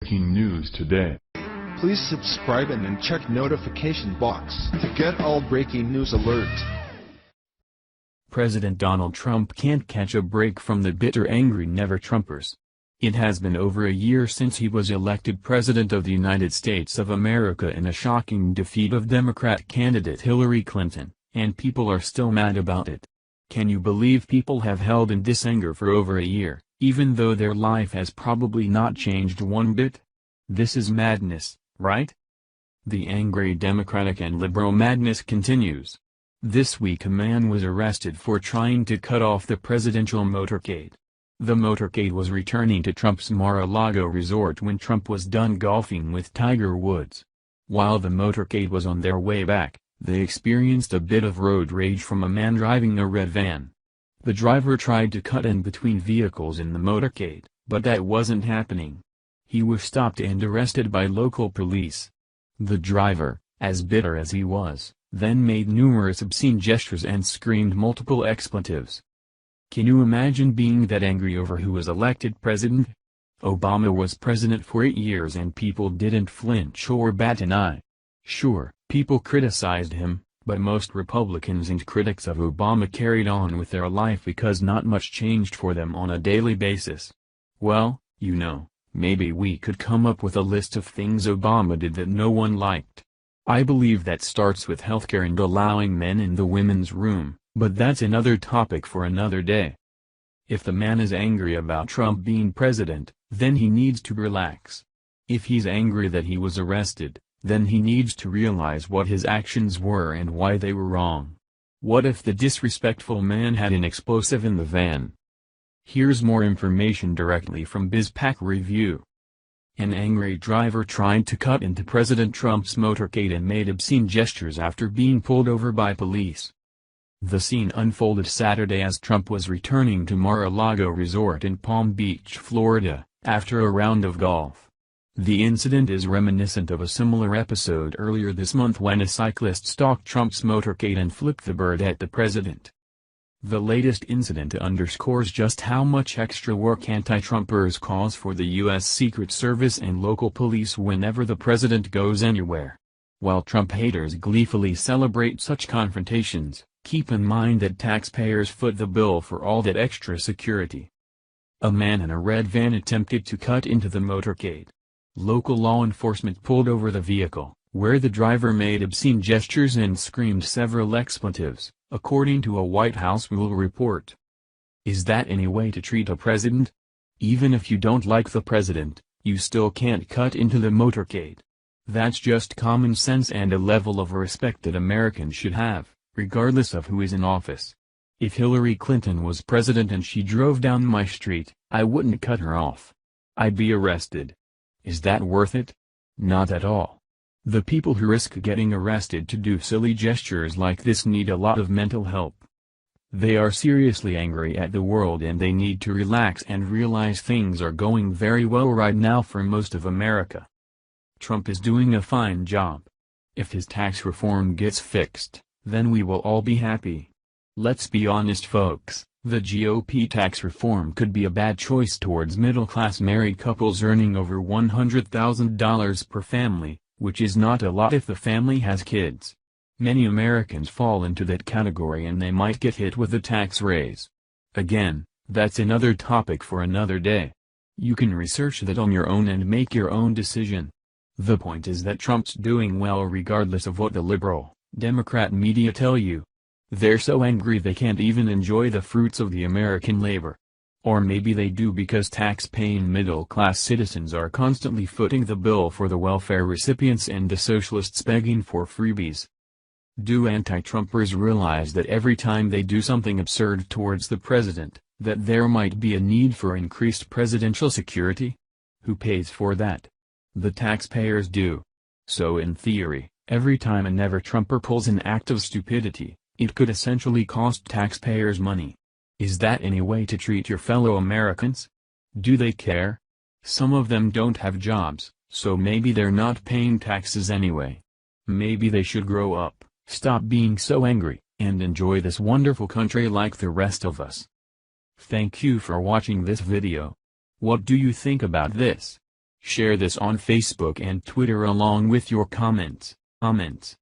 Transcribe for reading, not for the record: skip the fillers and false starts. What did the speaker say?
Breaking news today. Please subscribe and then check notification box to get all breaking news alerts. President Donald Trump can't catch a break from the bitter, angry never-Trumpers. It has been over a year since he was elected President of the United States of America in a shocking defeat of Democrat candidate Hillary Clinton, and people are still mad about it. Can you believe people have held in this anger for over a year, even though their life has probably not changed one bit? This is madness, right? The angry Democratic and liberal madness continues. This week a man was arrested for trying to cut off the presidential motorcade. The motorcade was returning to Trump's Mar-A-Lago resort when Trump was done golfing with Tiger Woods. While the motorcade was on their way back, they experienced a bit of road rage from a man driving a red van. The driver tried to cut in between vehicles in the motorcade, but that wasn't happening. He was stopped and arrested by local police. The driver, as bitter as he was, then made numerous obscene gestures and screamed multiple expletives. Can you imagine being that angry over who was elected president? Obama was president for 8 years and people didn't flinch or bat an eye. Sure, people criticized him, but most Republicans and critics of Obama carried on with their life because not much changed for them on a daily basis. Well, maybe we could come up with a list of things Obama did that no one liked. I believe that starts with healthcare and allowing men in the women's room, but that's another topic for another day. If the man is angry about Trump being president, then he needs to relax. If he's angry that he was arrested, then he needs to realize what his actions were and why they were wrong. What if the disrespectful man had an explosive in the van? Here's more information directly from BizPac Review. An angry driver tried to cut into President Trump's motorcade and made obscene gestures after being pulled over by police. The scene unfolded Saturday as Trump was returning to Mar-A-Lago Resort in Palm Beach, Florida, after a round of golf. The incident is reminiscent of a similar episode earlier this month when a cyclist stalked Trump's motorcade and flipped the bird at the president. The latest incident underscores just how much extra work anti-Trumpers cause for the U.S. Secret Service and local police whenever the president goes anywhere. While Trump haters gleefully celebrate such confrontations, keep in mind that taxpayers foot the bill for all that extra security. A man in a red van attempted to cut into the motorcade. Local law enforcement pulled over the vehicle, where the driver made obscene gestures and screamed several expletives, according to a White House Rule report. Is that any way to treat a president? Even if you don't like the president, you still can't cut into the motorcade. That's just common sense and a level of respect that Americans should have, regardless of who is in office. If Hillary Clinton was president and she drove down my street, I wouldn't cut her off. I'd be arrested. Is that worth it? Not at all. The people who risk getting arrested to do silly gestures like this need a lot of mental help. They are seriously angry at the world and they need to relax and realize things are going very well right now for most of America. Trump is doing a fine job. If his tax reform gets fixed, then we will all be happy. Let's be honest folks, the GOP tax reform could be a bad choice towards middle-class married couples earning over $100,000 per family, which is not a lot if the family has kids. Many Americans fall into that category and they might get hit with a tax raise. Again, that's another topic for another day. You can research that on your own and make your own decision. The point is that Trump's doing well regardless of what the liberal, Democrat media tell you. They're so angry they can't even enjoy the fruits of the American labor. Or maybe they do because tax-paying middle-class citizens are constantly footing the bill for the welfare recipients and the socialists begging for freebies. Do anti-Trumpers realize that every time they do something absurd towards the president, that there might be a need for increased presidential security? Who pays for that? The taxpayers do. So in theory, every time a never-Trumper pulls an act of stupidity, it could essentially cost taxpayers money. Is that any way to treat your fellow Americans? Do they care? Some of them don't have jobs, so maybe they're not paying taxes anyway. Maybe they should grow up, stop being so angry, and enjoy this wonderful country like the rest of us. Thank you for watching this video. What do you think about this? Share this on Facebook and Twitter along with your comments.